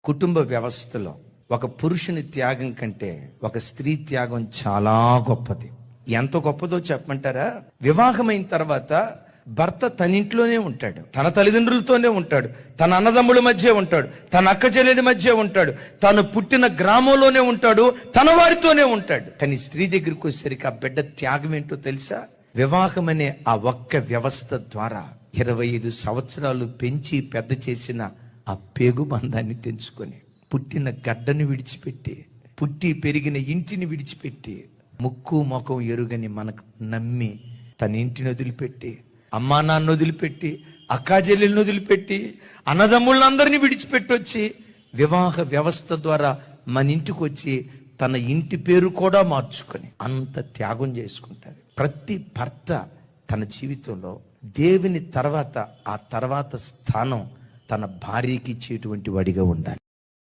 కుటుంబ వ్యవస్థలో ఒక పురుషుని త్యాగం కంటే ఒక స్త్రీ త్యాగం చాలా గొప్పది. ఎంత గొప్పదో చెప్పమంటారా? వివాహమైన తర్వాత భర్త తన ఇంట్లోనే ఉంటాడు, తన తల్లిదండ్రులతోనే ఉంటాడు, తన అన్నదమ్ముల మధ్య ఉంటాడు, తన అక్క చెల్లెలి మధ్య ఉంటాడు, తను పుట్టిన గ్రామంలోనే ఉంటాడు, తన వారితోనే ఉంటాడు. కానీ స్త్రీ దగ్గరికి వచ్చేసరికి ఆ బిడ్డ త్యాగం ఏంటో తెలుసా? వివాహం అనే ఆ ఒక్క వ్యవస్థ ద్వారా 25 సంవత్సరాలు పెంచి పెద్ద చేసిన ఆ పేగు బంధాన్ని తెంచుకొని, పుట్టిన గడ్డను విడిచిపెట్టి, పుట్టి పెరిగిన ఇంటిని విడిచిపెట్టి, ముక్కు ముఖం ఎరుగని మనకు నమ్మి తన ఇంటిని వదిలిపెట్టి, అమ్మా నాన్న వదిలిపెట్టి, అక్కా చెల్లెల్ని వదిలిపెట్టి, అన్నదమ్ముళ్ళందరినీ విడిచిపెట్టి వచ్చి వివాహ వ్యవస్థ ద్వారా మన ఇంటికి వచ్చి తన ఇంటి పేరు కూడా మార్చుకొని అంత త్యాగం చేసుకుంటారు. ప్రతి భర్త తన జీవితంలో దేవుని తర్వాత ఆ తర్వాత స్థానం తన భార్యకి ఇచ్చేటువంటి వాడిగా ఉండాలి.